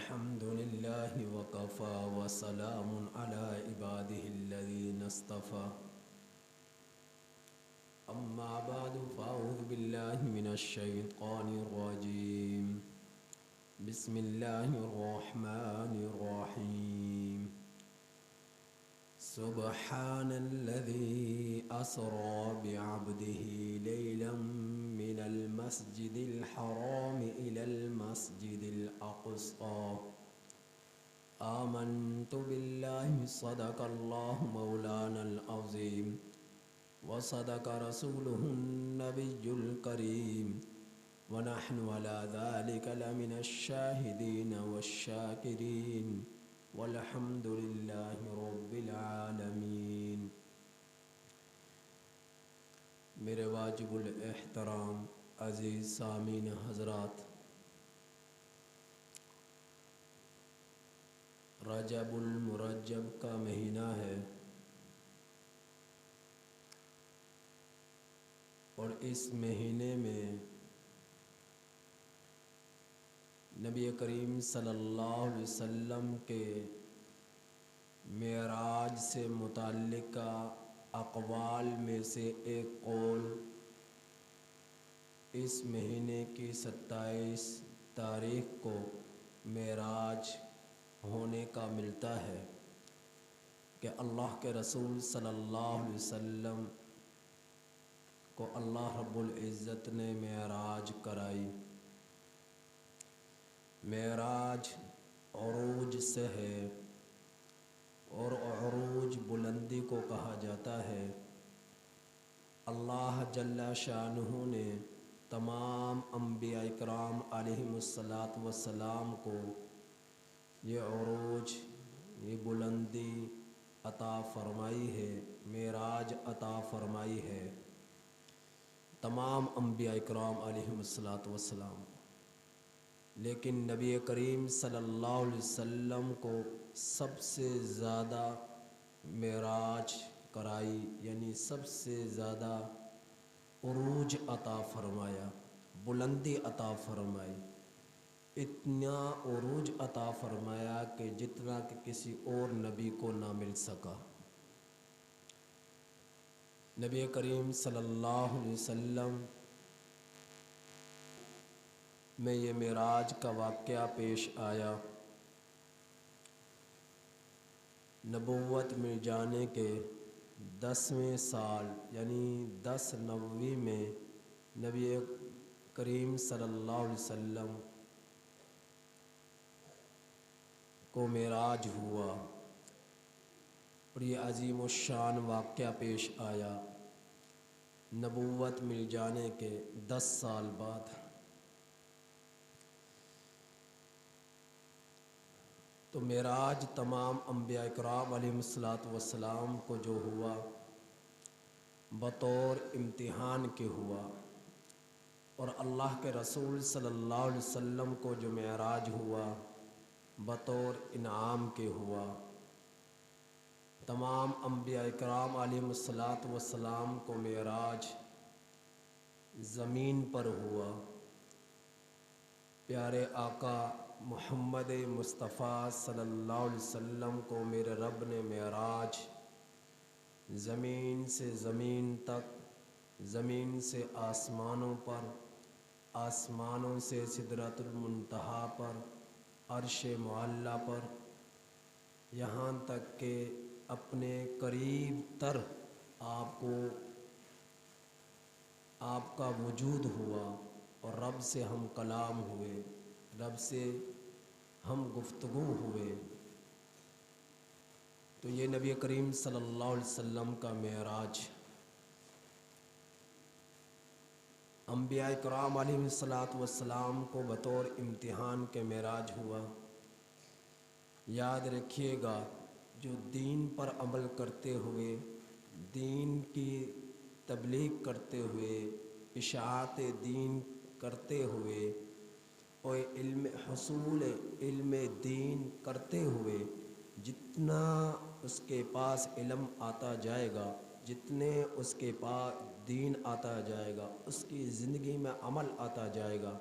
الحمد لله وكفى وسلام على عباده الذين اصطفى أما بعد فأعوذ بالله من الشيطان الرجيم بسم الله الرحمن الرحيم سبحان الذي أسرى بعبده ليلا من المسجد الحرام إلى المسجد الأقصى آمنت بالله صدق الله مولانا العظيم وصدق رسوله النبي الكريم ونحن على ذلك لمن الشاهدين والشاكرين والحمد لله رب العالمین۔ میرے واجب الاحترام عزیز سامعین حضرات، رجب المرجب کا مہینہ ہے اور اس مہینے میں نبی کریم صلی اللہ علیہ وسلم کے معراج سے متعلقہ اقوال میں سے ایک قول اس مہینے کی 27 تاریخ کو معراج ہونے کا ملتا ہے کہ اللہ کے رسول صلی اللہ علیہ وسلم کو اللہ رب العزت نے معراج کرائی۔ معراج عروج سے ہے اور عروج بلندی کو کہا جاتا ہے۔ اللہ جل شانہ نے تمام انبیاء اکرام علیہم الصلاۃ کو یہ عروج، یہ بلندی عطا فرمائی ہے، معراج عطا فرمائی ہے تمام انبیاء اکرام علیہم السلام، لیکن نبی کریم صلی اللہ علیہ وسلم کو سب سے زیادہ معراج کرائی، یعنی سب سے زیادہ عروج عطا فرمایا، بلندی عطا فرمائی، اتنا عروج عطا فرمایا کہ جتنا کہ کسی اور نبی کو نہ مل سکا۔ نبی کریم صلی اللہ علیہ وسلم میں یہ معراج کا واقعہ پیش آیا۔ نبوت مل جانے کے 10ویں سال یعنی 10 نبوی میں نبی کریم صلی اللہ علیہ وسلم کو معراج ہوا اور یہ عظیم الشان واقعہ پیش آیا نبوت مل جانے کے 10 سال بعد۔ تو معراج تمام انبیاء اکرام علیہم السلام کو جو ہوا بطور امتحان کے ہوا، اور اللہ کے رسول صلی اللہ علیہ وسلم کو جو معراج ہوا بطور انعام کے ہوا۔ تمام انبیاء اکرام علیہم السلام کو معراج زمین پر ہوا، پیارے آقا محمد مصطفیٰ صلی اللہ علیہ وسلم کو میرے رب نے معراج زمین سے زمین تک، زمین سے آسمانوں پر، آسمانوں سے سدرۃ المنتہا پر، عرش معلیٰ پر، یہاں تک کہ اپنے قریب تر آپ کا وجود ہوا اور رب سے ہم کلام ہوئے، رب سے ہم گفتگو ہوئے۔ تو یہ نبی کریم صلی اللہ علیہ وسلم کا معراج انبیاء کرام علیہم السلام کو بطور امتحان کے معراج ہوا۔ یاد رکھیے گا، جو دین پر عمل کرتے ہوئے، دین کی تبلیغ کرتے ہوئے، اشاعت دین کرتے ہوئے اور حصول علم دین کرتے ہوئے جتنا اس کے پاس علم آتا جائے گا، جتنے اس کے پاس دین آتا جائے گا، اس کی زندگی میں عمل آتا جائے گا،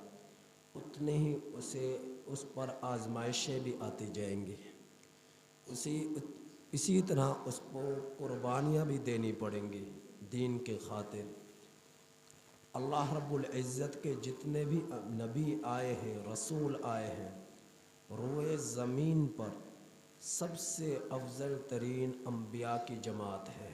اتنے ہی اسے اس پر آزمائشیں بھی آتی جائیں گی، اسی طرح اس کو قربانیاں بھی دینی پڑیں گی دین کے خاطر۔ اللہ رب العزت کے جتنے بھی نبی آئے ہیں، رسول آئے ہیں، روئے زمین پر سب سے افضل ترین انبیاء کی جماعت ہے،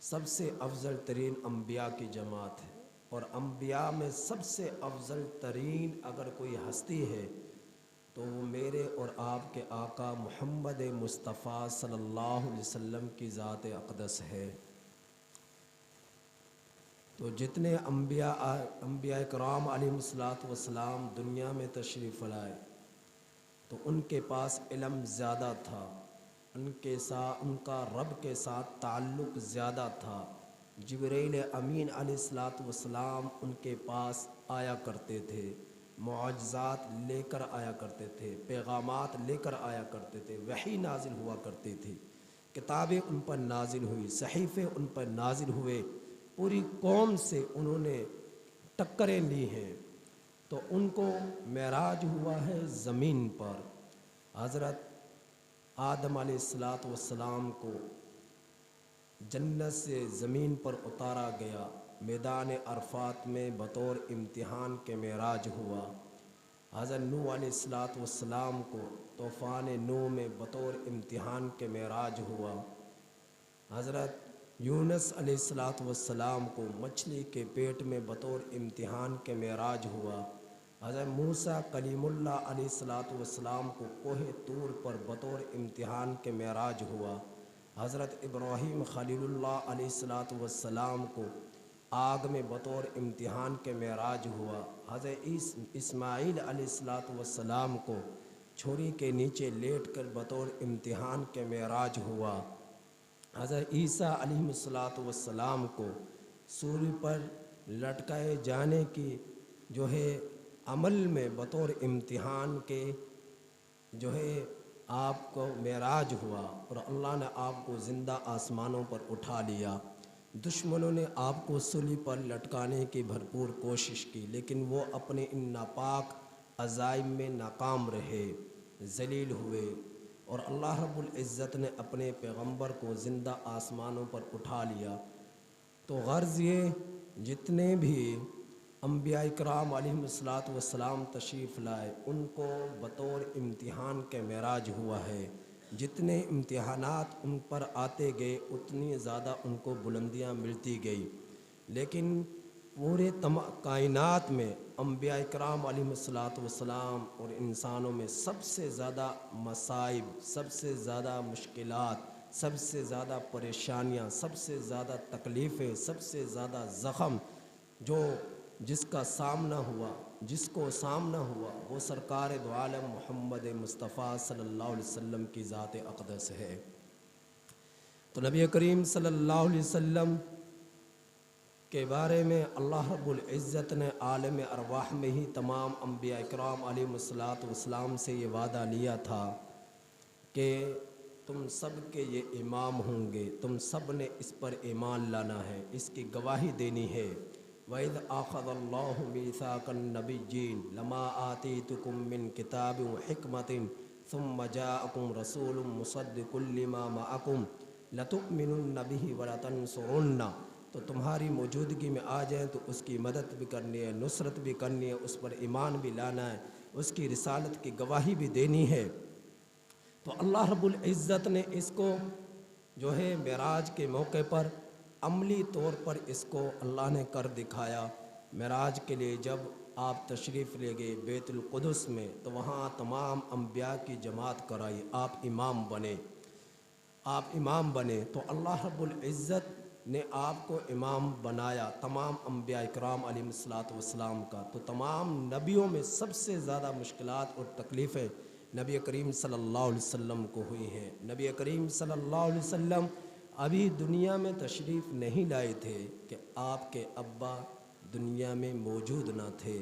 سب سے افضل ترین انبیاء کی جماعت ہے۔ اور انبیاء میں سب سے افضل ترین اگر کوئی ہستی ہے تو وہ میرے اور آپ کے آقا محمد مصطفیٰ صلی اللہ علیہ وسلم کی ذات اقدس ہے۔ تو جتنے انبیاء کرام علیہم السلام دنیا میں تشریف لائے تو ان کے پاس علم زیادہ تھا، ان کا رب کے ساتھ تعلق زیادہ تھا۔ جبرائیل امین علیہ السلام ان کے پاس آیا کرتے تھے، معجزات لے کر آیا کرتے تھے، پیغامات لے کر آیا کرتے تھے، وحی نازل ہوا کرتی تھی، کتابیں ان پر نازل ہوئی، صحیفے ان پر نازل ہوئے، پوری قوم سے انہوں نے ٹکریں لی ہیں۔ تو ان کو معراج ہوا ہے زمین پر۔ حضرت آدم علیہ السلام کو جنت سے زمین پر اتارا گیا، میدان عرفات میں بطور امتحان کے معراج ہوا۔ حضرت نوح علیہ السلام کو طوفان نوح میں بطور امتحان کے معراج ہوا۔ حضرت یونس علیہ السلام کو مچھلی کے پیٹ میں بطور امتحان کے معراج ہوا۔ حضرت موسیٰ کلیم اللہ علیہ السلام کو کوہ طور پر بطور امتحان کے معراج ہوا۔ حضرت ابراہیم خلیل اللہ علیہ السلام کو آگ میں بطور امتحان کے معراج ہوا۔ حضرت اسماعیل علیہ السلام کو چھری کے نیچے لیٹ کر بطور امتحان کے معراج ہوا۔ حضرت عیسیٰ علیہ السلام کو سولی پر لٹکائے جانے کی عمل میں بطور امتحان کے آپ کو معراج ہوا، اور اللہ نے آپ کو زندہ آسمانوں پر اٹھا لیا۔ دشمنوں نے آپ کو سولی پر لٹکانے کی بھرپور کوشش کی، لیکن وہ اپنے ان ناپاک عزائم میں ناکام رہے، ذلیل ہوئے، اور اللہ رب العزت نے اپنے پیغمبر کو زندہ آسمانوں پر اٹھا لیا۔ تو غرض یہ جتنے بھی انبیاء کرام علیہم السلام تشریف لائے ان کو بطور امتحان کے معراج ہوا ہے۔ جتنے امتحانات ان پر آتے گئے اتنی زیادہ ان کو بلندیاں ملتی گئی، لیکن پورے کائنات میں انبیاء کرام علیہم السلام اور انسانوں میں سب سے زیادہ مصائب، سب سے زیادہ مشکلات، سب سے زیادہ پریشانیاں، سب سے زیادہ تکلیفیں، سب سے زیادہ زخم جس کا سامنا ہوا، جس کو سامنا ہوا وہ سرکار دو عالم محمد مصطفیٰ صلی اللہ علیہ وسلم کی ذات اقدس ہے۔ تو نبی کریم صلی اللہ علیہ وسلم کے بارے میں اللہ رب العزت نے عالم ارواح میں ہی تمام انبیاء کرام علیہم السلام سے یہ وعدہ لیا تھا کہ تم سب کے یہ امام ہوں گے، تم سب نے اس پر ایمان لانا ہے، اس کی گواہی دینی ہے۔ وَإِذْ أَخَذَ اللَّهُ مِيثَاقَ النَّبِيِّينَ لَمَا آتَيْتُكُم مِّن كِتَابٍ وَحِكْمَةٍ ثُمَّ جَاءَكُمْ رَسُولٌ مُّصَدِّقٌ لِّمَا مَعَكُمْ لَتُؤْمِنُنَّ بِهِ وَلَتَنصُرُنَّهُ۔ تو تمہاری موجودگی میں آ جائیں تو اس کی مدد بھی کرنی ہے، نصرت بھی کرنی ہے، اس پر ایمان بھی لانا ہے، اس کی رسالت کی گواہی بھی دینی ہے۔ تو اللہ رب العزت نے اس کو معراج کے موقع پر عملی طور پر اس کو اللہ نے کر دکھایا۔ معراج کے لیے جب آپ تشریف لے گئے بیت القدس میں تو وہاں تمام انبیاء کی جماعت کرائی، آپ امام بنے تو اللہ رب العزت نے آپ کو امام بنایا تمام انبیاء کرام علیہم السلام کا۔ تو تمام نبیوں میں سب سے زیادہ مشکلات اور تکلیفیں نبی کریم صلی اللہ علیہ وسلم کو ہوئی ہیں۔ نبی کریم صلی اللہ علیہ وسلم ابھی دنیا میں تشریف نہیں لائے تھے کہ آپ کے ابا دنیا میں موجود نہ تھے،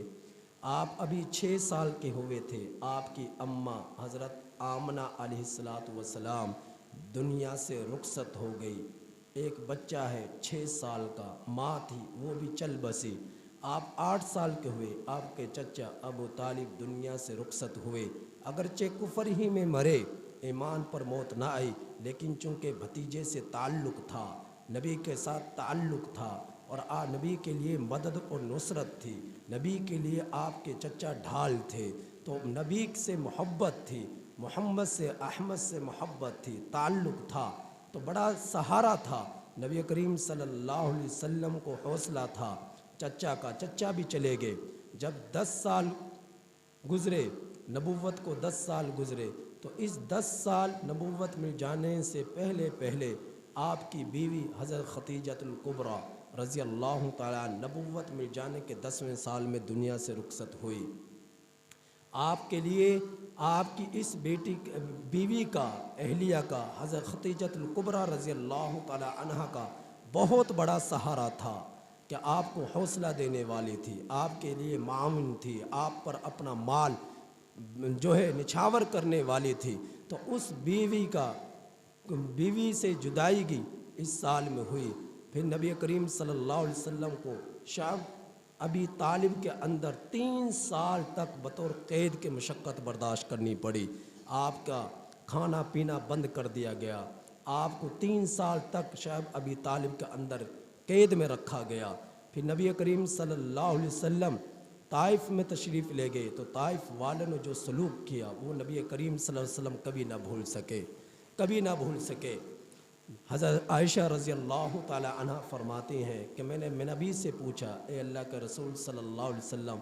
آپ ابھی 6 سال کے ہوئے تھے، آپ کی اماں حضرت آمنہ علیہ السلام دنیا سے رخصت ہو گئی، ایک بچہ ہے 6 سال کا، ماں تھی وہ بھی چل بسی، آپ 8 سال کے ہوئے، آپ کے چچا ابو طالب دنیا سے رخصت ہوئے، اگرچہ کفر ہی میں مرے، ایمان پر موت نہ آئی، لیکن چونکہ بھتیجے سے تعلق تھا، نبی کے ساتھ تعلق تھا، اور نبی کے لیے مدد اور نصرت تھی، نبی کے لیے آپ کے چچا ڈھال تھے، تو نبی سے محبت تھی، محمد سے احمد سے محبت تھی، تعلق تھا، تو بڑا سہارا تھا، نبی کریم صلی اللہ علیہ وسلم کو حوصلہ تھا چچا کا، چچا بھی چلے گئے، جب 10 سال گزرے، نبوت کو 10 سال گزرے، تو اس 10 سال نبوت میں جانے سے پہلے آپ کی بیوی حضرت ختیجۃ الکبریٰ رضی اللہ تعالیٰ نبوت میں جانے کے 10ویں سال میں دنیا سے رخصت ہوئی۔ آپ کے لیے آپ کی اس بیوی کا، اہلیہ کا، حضرت ختیجۃ الکبریٰ رضی اللہ تعالیٰ عنہا کا بہت بڑا سہارا تھا کہ آپ کو حوصلہ دینے والی تھی، آپ کے لیے معاون تھی، آپ پر اپنا مال جو ہے نچھاور کرنے والی تھی، تو اس بیوی سے جدائیگی اس سال میں ہوئی۔ پھر نبی کریم صلی اللہ علیہ وسلم کو شعب ابی طالب کے اندر 3 سال تک بطور قید کے مشقت برداشت کرنی پڑی، آپ کا کھانا پینا بند کر دیا گیا، آپ کو 3 سال تک شعب ابی طالب کے اندر قید میں رکھا گیا۔ پھر نبی کریم صلی اللہ علیہ وسلم طائف میں تشریف لے گئے، تو طائف والوں نے جو سلوک کیا وہ نبی کریم صلی اللہ علیہ وسلم کبھی نہ بھول سکے۔ حضرت عائشہ رضی اللہ تعالی عنہ فرماتی ہیں کہ میں نے نبی سے پوچھا، اے اللہ کے رسول صلی اللہ علیہ وسلم،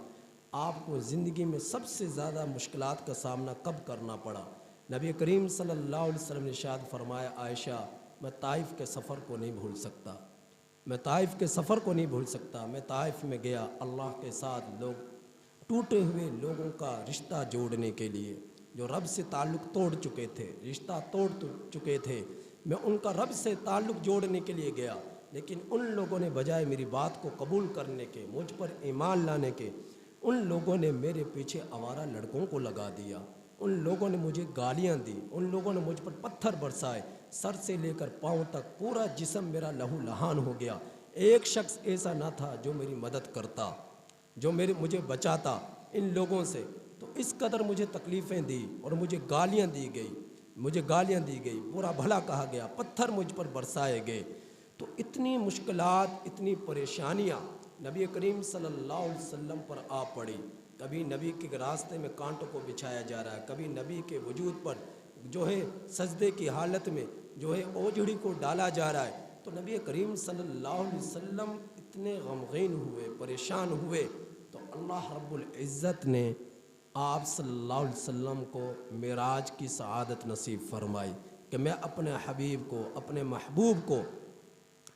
آپ کو زندگی میں سب سے زیادہ مشکلات کا سامنا کب کرنا پڑا؟ نبی کریم صلی اللہ علیہ وسلم نے ارشاد فرمایا، عائشہ میں طائف کے سفر کو نہیں بھول سکتا، میں طائف میں گیا اللہ کے ساتھ لوگ ٹوٹے ہوئے لوگوں کا رشتہ جوڑنے کے لیے، جو رب سے تعلق توڑ چکے تھے، رشتہ توڑ چکے تھے، میں ان کا رب سے تعلق جوڑنے کے لیے گیا، لیکن ان لوگوں نے بجائے میری بات کو قبول کرنے کے، مجھ پر ایمان لانے کے، ان لوگوں نے میرے پیچھے آوارہ لڑکوں کو لگا دیا، ان لوگوں نے مجھے گالیاں دی، ان لوگوں نے مجھ پر پتھر برسائے، سر سے لے کر پاؤں تک پورا جسم میرا لہو لہان ہو گیا، ایک شخص ایسا نہ تھا جو میری مدد کرتا، جو مجھے بچاتا ان لوگوں سے، تو اس قدر مجھے تکلیفیں دی اور مجھے گالیاں دی گئی، برا بھلا کہا گیا، پتھر مجھ پر برسائے گئے، تو اتنی مشکلات، اتنی پریشانیاں نبی کریم صلی اللہ علیہ وسلم پر آ پڑی، کبھی نبی کے راستے میں کانٹوں کو بچھایا جا رہا ہے، کبھی نبی کے وجود پر جو ہے سجدے کی حالت میں جو ہے اوجھڑی کو ڈالا جا رہا ہے، تو نبی کریم صلی اللہ علیہ وسلم اتنے غمگین ہوئے، پریشان ہوئے، تو اللہ رب العزت نے آپ صلی اللہ علیہ وسلم کو معراج کی سعادت نصیب فرمائی کہ میں اپنے حبیب کو، اپنے محبوب کو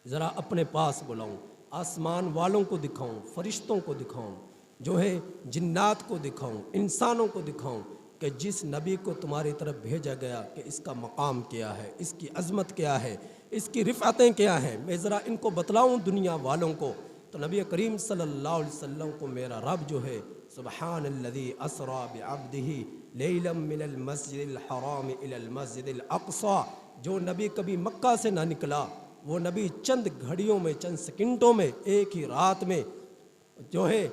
ذرا اپنے پاس بلاؤں، آسمان والوں کو دکھاؤں، فرشتوں کو دکھاؤں، جو ہے جنات کو دکھاؤں، انسانوں کو دکھاؤں کہ جس نبی کو تمہاری طرف بھیجا گیا کہ اس کا مقام کیا ہے، اس کی عظمت کیا ہے، اس کی رفعتیں کیا ہیں، میں ذرا ان کو بتلاؤں دنیا والوں کو۔ تو نبی کریم صلی اللہ علیہ وسلم کو میرا رب جو ہے سبحان الذی اسری بعبدہ لیلا من المسجد الحرام الی المسجد الاقصی، جو نبی کبھی مکہ سے نہ نکلا، وہ نبی چند گھڑیوں میں، چند سیکنڈوں میں، ایک ہی رات میں جو ہے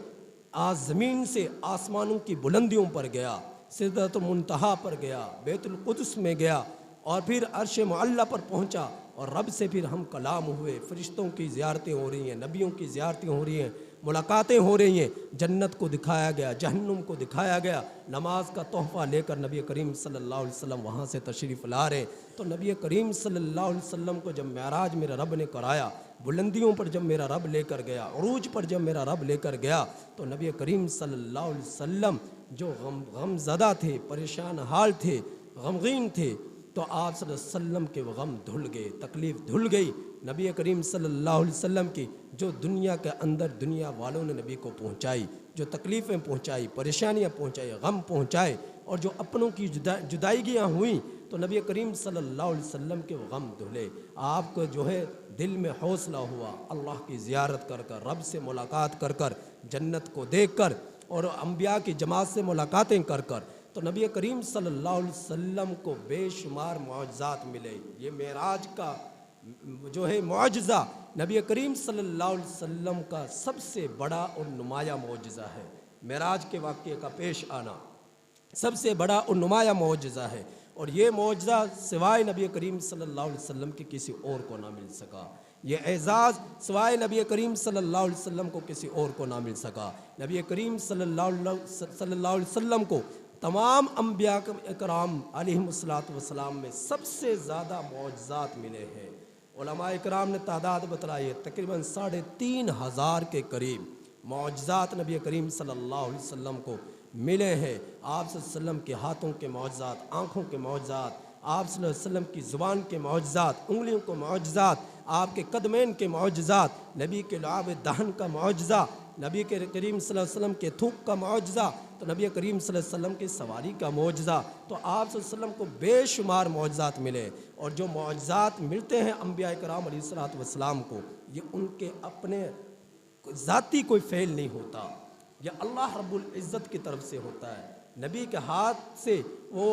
زمین سے آسمانوں کی بلندیوں پر گیا، سدرۃ المنتہا پر گیا، بیت القدس میں گیا، اور پھر عرش معلی پر پہنچا، اور رب سے پھر ہم کلام ہوئے، فرشتوں کی زیارتیں ہو رہی ہیں، نبیوں کی زیارتیں ہو رہی ہیں، ملاقاتیں ہو رہی ہیں، جنت کو دکھایا گیا، جہنم کو دکھایا گیا، نماز کا تحفہ لے کر نبی کریم صلی اللہ علیہ وسلم وہاں سے تشریف لا رہے۔ تو نبی کریم صلی اللہ علیہ وسلم کو جب معراج میرے رب نے کرایا، بلندیوں پر جب میرا رب لے کر گیا، عروج پر جب میرا رب لے کر گیا، تو نبی کریم صلی اللہ علیہ وسلم جو غم زدہ تھے، پریشان حال تھے، غمگین تھے، تو آپ صلی اللہ علیہ وسلم کے وہ غم دھل گئے، تکلیف دھل گئی، نبی کریم صلی اللہ علیہ وسلم کی جو دنیا کے اندر دنیا والوں نے نبی کو پہنچائی، جو تکلیفیں پہنچائی، پریشانیاں پہنچائی، غم پہنچائے، اور جو اپنوں کی جدائیگیاں ہوئیں، تو نبی کریم صلی اللہ علیہ وسلم کے وہ غم دھلے، آپ کو جو ہے دل میں حوصلہ ہوا، اللہ کی زیارت کر کر، رب سے ملاقات کر کر، جنت کو دیکھ کر، اور انبیاء کی جماعت سے ملاقاتیں کر کر، تو نبی کریم صلی اللہ علیہ وسلم کو بے شمار معجزات ملے۔ یہ معراج کا جو ہے معجزہ نبی کریم صلی اللہ علیہ وسلم کا سب سے بڑا اور نمایاں معجزہ ہے۔ معراج کے واقعے کا پیش آنا سب سے بڑا اور نمایاں معجزہ ہے، اور یہ معجزہ سوائے نبی کریم صلی اللہ علیہ وسلم کے کسی اور کو نہ مل سکا۔ یہ اعزاز سوائے نبی کریم صلی اللہ علیہ وسلم کو کسی اور کو نہ مل سکا۔ نبی کریم صلی اللہ علیہ وسلم کو تمام انبیاء اکرام علیہم الصلوۃ میں سب سے زیادہ معجزات ملے ہیں۔ علماء اکرام نے تعداد بتلائی ہے، تقریباً 3,500 کے قریب معجزات نبی کریم صلی اللہ علیہ وسلم کو ملے ہیں۔ آپ صلی اللہ علیہ وسلم کے ہاتھوں کے معجزات، آنکھوں کے معجزات، آپ صلی اللہ علیہ وسلم کی زبان کے معجزات، انگلیوں کے معجزات، آپ کے قدمین کے معجزات، نبی کے لعاب دہن کا معجزہ، نبی کے کریم صلی اللہ علیہ وسلم کے تھوک کا معجزہ، تو نبی کریم صلی اللہ علیہ وسلم کی سواری کا معجزہ، تو آپ صلی اللہ علیہ وسلم کو بے شمار معجزات ملے۔ اور جو معجزات ملتے ہیں انبیاء کرام علیہ الصلوۃ والسلام کو، یہ ان کے اپنے ذاتی کوئی فعل نہیں ہوتا، یہ اللہ رب العزت کی طرف سے ہوتا ہے۔ نبی کے ہاتھ سے وہ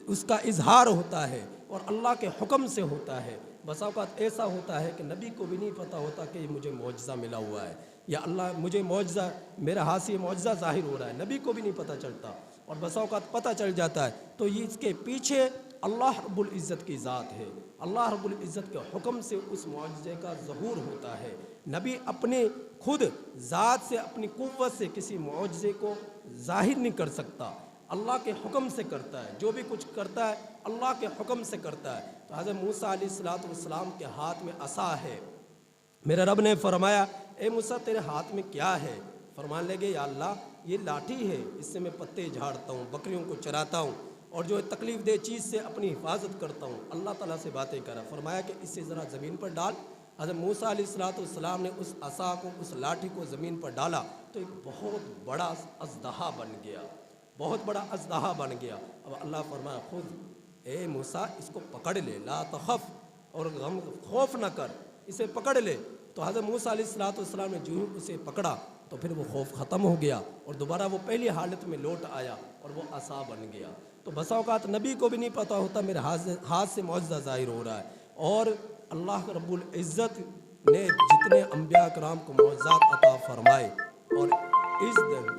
اس کا اظہار ہوتا ہے اور اللہ کے حکم سے ہوتا ہے۔ بسا اوقات ایسا ہوتا ہے کہ نبی کو بھی نہیں پتہ ہوتا کہ مجھے معجزہ ملا ہوا ہے، یا اللہ مجھے معجزہ، میرے ہاتھ سے یہ معجزہ ظاہر ہو رہا ہے، نبی کو بھی نہیں پتہ چلتا، اور بسا اوقات پتہ چل جاتا ہے تو یہ اس کے پیچھے اللہ رب العزت کی ذات ہے۔ اللہ رب العزت کے حکم سے اس معجزے کا ظہور ہوتا ہے۔ نبی اپنے خود ذات سے، اپنی قوت سے کسی معجزے کو ظاہر نہیں کر سکتا، اللہ کے حکم سے کرتا ہے۔ جو بھی کچھ کرتا ہے اللہ کے حکم سے کرتا ہے۔ تو حضرت موسیٰ علیہ السلام کے ہاتھ میں عصا ہے۔ میرے رب نے فرمایا اے موسیٰ تیرے ہاتھ میں کیا ہے؟ فرمان لگے یا اللہ یہ لاٹھی ہے، اس سے میں پتے جھاڑتا ہوں، بکریوں کو چراتا ہوں، اور جو تکلیف دہ چیز سے اپنی حفاظت کرتا ہوں۔ اللہ تعالیٰ سے باتیں کرا، فرمایا کہ اسے ذرا زمین پر ڈال۔ حضرت موسیٰ علیہ السلام نے اس عصا کو، اس لاٹھی کو زمین پر ڈالا تو ایک بہت بڑا اژدہا بن گیا، بہت بڑا اژدہا بن گیا۔ اب اللہ فرمایا خود اے موسیٰ اس کو پکڑ لے، لا تخف، اور غم خوف نہ کر، اسے پکڑ لے۔ تو حضرت موسیٰ علیہ السلام نے جو ہی اسے پکڑا تو پھر وہ خوف ختم ہو گیا اور دوبارہ وہ پہلی حالت میں لوٹ آیا اور وہ عصا بن گیا۔ تو بسا اوقات نبی کو بھی نہیں پتہ ہوتا میرے ہاتھ سے معجزہ ظاہر ہو رہا ہے، اور اللہ رب العزت نے جتنے انبیاء کرام کو معجزات عطا فرمائے، اور اس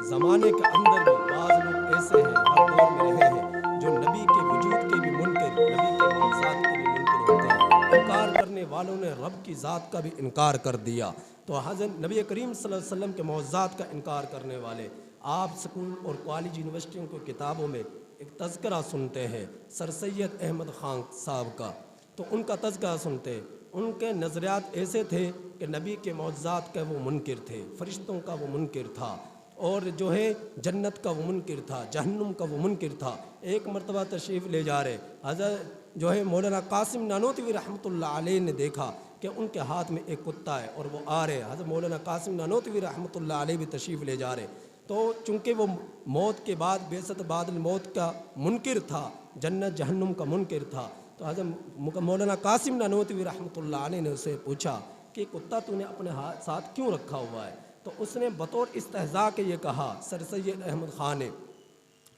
زمانے کے اندر بھی بعض لوگ ایسے ہیں، ہر دور میں رہے ہیں، جو نبی کے وجود کے بھی منکر، نبی کے معجزات کے بھی منکر ہوتے ہیں۔ انکار کرنے والوں نے رب کی ذات کا بھی انکار کر دیا۔ تو حضرت نبی کریم صلی اللہ علیہ وسلم کے معجزات کا انکار کرنے والے، آپ سکول اور کالج یونیورسٹیوں کی کتابوں میں ایک تذکرہ سنتے ہیں سر سید احمد خان صاحب کا، تو ان کا تذکرہ سنتے، ان کے نظریات ایسے تھے کہ نبی کے معجزات کا وہ منکر تھے، فرشتوں کا وہ منکر تھا، اور جو ہے جنت کا وہ منکر تھا، جہنم کا وہ منکر تھا۔ ایک مرتبہ تشریف لے جا رہے حضرت جو ہے مولانا قاسم نانوتوی رحمۃ اللہ علیہ نے دیکھا کہ ان کے ہاتھ میں ایک کتا ہے اور وہ آ رہے، حضرت مولانا قاسم نانوتوی رحمۃ اللہ علیہ بھی تشریف لے جا رہے، تو چونکہ وہ موت کے بعد، بعثت بعد الموت کا منکر تھا، جنت جہنم کا منکر تھا، تو حضرت مولانا قاسم نانوتوی رحمۃ اللہ علیہ نے اسے پوچھا کہ کتا تو نے اپنے ساتھ کیوں رکھا ہوا ہے؟ تو اس نے بطور استہزاء کے یہ کہا، سر سید احمد خان نے،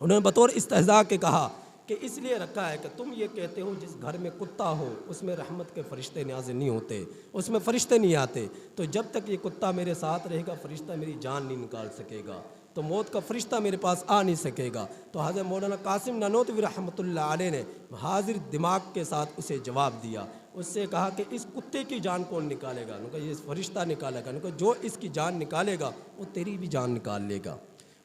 انہوں نے بطور استہزاء کے کہا کہ اس لیے رکھا ہے کہ تم یہ کہتے ہو جس گھر میں کتا ہو اس میں رحمت کے فرشتے نازل نہیں ہوتے، اس میں فرشتے نہیں آتے، تو جب تک یہ کتا میرے ساتھ رہے گا فرشتہ میری جان نہیں نکال سکے گا، تو موت کا فرشتہ میرے پاس آ نہیں سکے گا۔ تو حضرت مولانا قاسم نانوتوی رحمۃ اللہ علیہ نے حاضر دماغ کے ساتھ اسے جواب دیا، اس سے کہا کہ اس کتے کی جان کون نکالے گا؟ انہوں نے کہا یہ فرشتہ نکالے گا۔ انہوں نے کہا جو اس کی جان نکالے گا وہ تیری بھی جان نکال لے گا،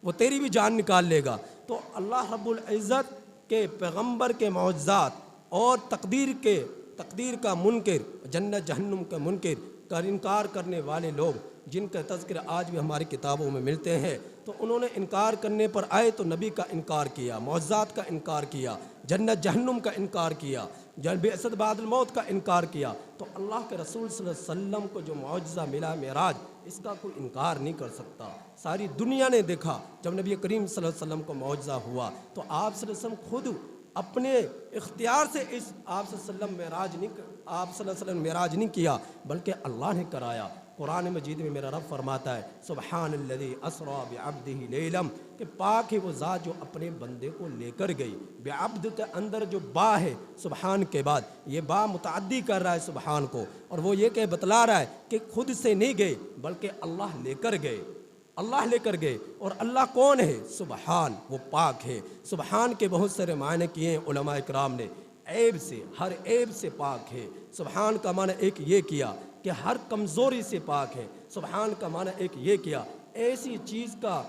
وہ تیری بھی جان نکال لے گا۔ تو اللہ رب العزت کے پیغمبر کے معجزات اور تقدیر کا منکر، جنت جہنم کا منکر کا انکار کرنے والے لوگ جن کا تذکرہ آج بھی ہماری کتابوں میں ملتے ہیں، تو انہوں نے انکار کرنے پر آئے تو نبی کا انکار کیا، معجزات کا انکار کیا، جنت جہنم کا انکار کیا، بعثت بعد الموت کا انکار کیا، تو اللہ کے رسول صلی اللہ علیہ وسلم کو جو معجزہ ملا معراج، اس کا کوئی انکار نہیں کر سکتا۔ ساری دنیا نے دیکھا جب نبی کریم صلی اللہ علیہ وسلم کو معجزہ ہوا، تو آپ صلی اللہ علیہ وسلم خود اپنے اختیار سے آپ صلی اللہ علیہ وسلم معراج نہیں کیا، بلکہ اللہ نے کرایا۔ قرآن مجید میں میرا رب فرماتا ہے سبحان الذی اسرا بعبدہ لیلم کہ پاک ہے وہ ذات جو اپنے بندے کو لے کر گئی. بعبد کے اندر جو با ہے سبحان کے بعد یہ با متعدی کر رہا ہے سبحان کو, اور وہ یہ کہ بتلا رہا ہے کہ خود سے نہیں گئے بلکہ اللہ لے کر گئے, اللہ لے کر گئے. اور اللہ کون ہے؟ سبحان, وہ پاک ہے. سبحان کے بہت سارے معنی کیے ہیں علماء اکرام نے, عیب سے, ہر عیب سے پاک ہے. سبحان کا معنی ایک یہ کیا کہ ہر کمزوری سے پاک ہے. سبحان کا معنی ایک یہ کیا ایسی چیز کا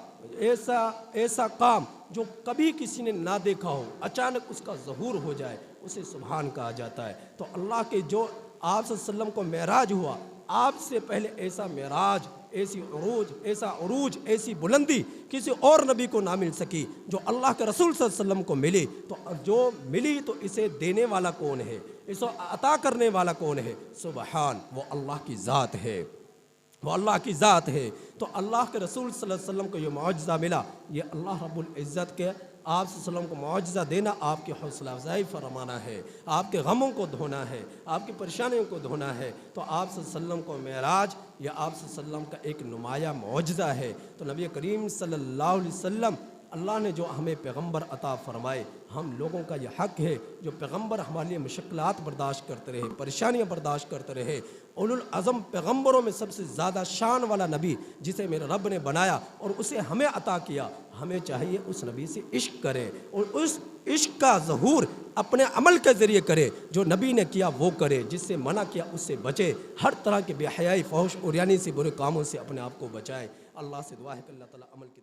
ایسا کام جو کبھی کسی نے نہ دیکھا ہو, اچانک اس کا ظہور ہو جائے, اسے سبحان کہا جاتا ہے. تو اللہ کے جو آپ صلی اللہ علیہ وسلم کو معراج ہوا, آپ سے پہلے ایسا معراج, ایسا عروج, ایسی بلندی کسی اور نبی کو نہ مل سکی جو اللہ کے رسول صلی اللہ علیہ وسلم کو ملی. تو جو ملی تو اسے دینے والا کون ہے, اسے عطا کرنے والا کون ہے؟ سبحان, وہ اللہ کی ذات ہے, وہ اللہ کی ذات ہے. تو اللہ کے رسول صلی اللہ علیہ وسلم کو یہ معجزہ ملا, یہ اللہ رب العزت کے آپ صلی اللہ علیہ وسلم کو معجزہ دینا, آپ کی حوصلہ افزائی فرمانا ہے, آپ کے غموں کو دھونا ہے, آپ کی پریشانیوں کو دھونا ہے. تو آپ صلی اللہ علیہ وسلم کو معراج یا آپ صلی اللہ علیہ وسلم کا ایک نمایاں معجزہ ہے. تو نبی کریم صلی اللہ علیہ وسلم اللہ نے جو ہمیں پیغمبر عطا فرمائے, ہم لوگوں کا یہ حق ہے جو پیغمبر ہمارے لیے مشکلات برداشت کرتے رہے, پریشانیاں برداشت کرتے رہے. اولو العزم پیغمبروں میں سب سے زیادہ شان والا نبی جسے میرے رب نے بنایا اور اسے ہمیں عطا کیا, ہمیں چاہیے اس نبی سے عشق کرے اور اس عشق کا ظہور اپنے عمل کے ذریعے کرے. جو نبی نے کیا وہ کرے, جس سے منع کیا اس سے بچے, ہر طرح کے بے حیائی, فحش, عریانی سے, برے کاموں سے اپنے آپ کو بچائے. اللہ سے دعا ہے کہ اللہ تعالیٰ عمل کی